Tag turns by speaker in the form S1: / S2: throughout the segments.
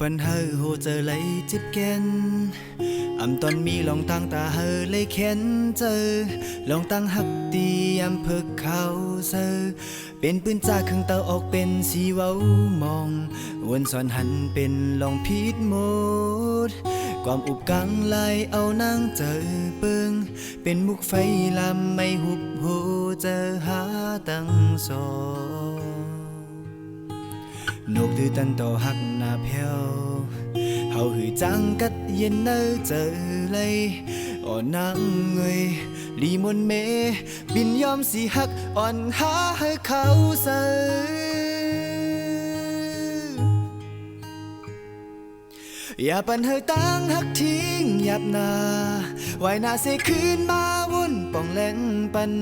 S1: ปันเฮอโหเจอเลยจิบแกนตอนมีลองตั้งตาเฮอเลยเข็นเจอลองตั้งหักตีเพิกเขาเซอเป็นปืนจากเครื่องเตาออกเป็นสีเว้ามองวนสอนหันเป็นลองพีดโมดความอุบกังไลเอานั่งเจอเปิงเป็นมุกไฟลำไม่หุบโหเจอหาตั้งสอนกดื้อตันต่อหักหน้าเพียวเฮาหือจังกัดเย็นเนอเจอเลยอ่อนนางเงยลีมนเมบินยอมสีหักอ่อนหาให้เขาเซออย่าปันเฮอตั้งหักทิ้งหยับหน้าไว้หน้าเสคืนมาวุ่นป่องแหลงปัน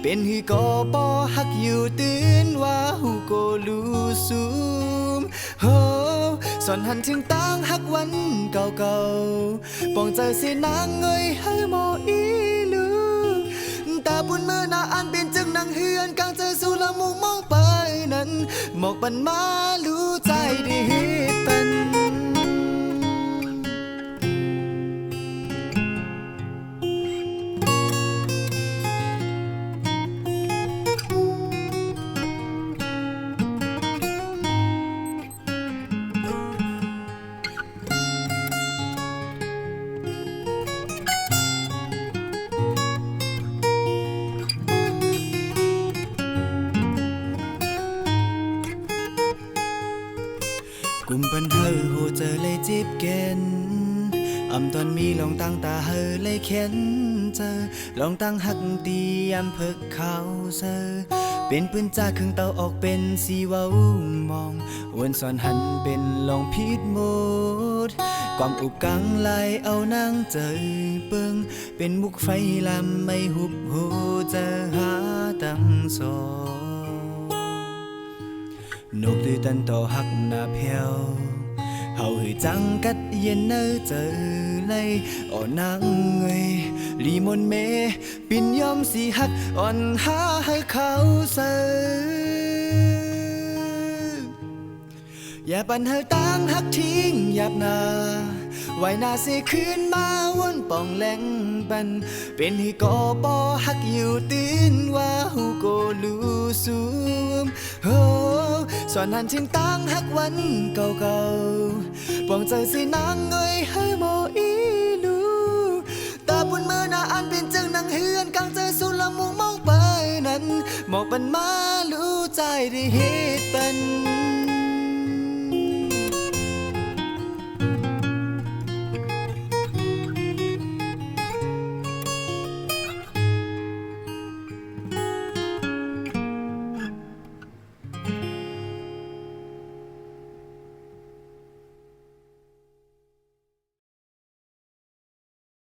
S1: เป็นหือก็ปอหักอยู่ตื่นว่าหูโกลูซูมโฮสอนหันถึงตั้งหักวันเก่าๆป่องใจเสียนางเงยให้โมอีลูตาปุ่นมือหน้าอันเป็นจึงนางเฮือนกลางใจสู่ละมุงมองไปนั้นหมอกปันมารู้ใจได้เฮ็ดปันกุมปันเฮอโหเจอเลยจิบแกนตอนมีลองตั้งตาเฮอเลยเข็นเจอลองตั้งหักตีเพิกเขาเซอเป็นปืนจากเครื่องเตาออกเป็นสีเว้ามองวนสอนหันเป็นลองพีดโมดความอุบกังไลเอานั่งเจอเปิงเป็นมุกไฟลำไม่หุบโหเจอหาตั้งสอนกดื้อตันต่อหักหน้าเพียวเฮาหือจังกัดเย็นเนอเจอเลยอ่อนนางเงยลีมนเมปินยอมสีหักอ่อนหาให้เขาเซออย่าปันเฮอตั้งหักทิ้งหยับหน้าไว้หน้าเสคืนมาวนป่องแหลงปันเป็นให้กอปอหักอยู่ตื่นว่าหูโกลูซูมโฮสอนหันถึงตั้งหักวันเก่าๆปองใจสินางเงยให้โมอีลูตาปุ่นมือหน้าอันเป็นจึงนางเฮือนกลางใจสู่ละมุงมองไปนั้นหมอกปันมารู้ใจได้เฮ็ดปัน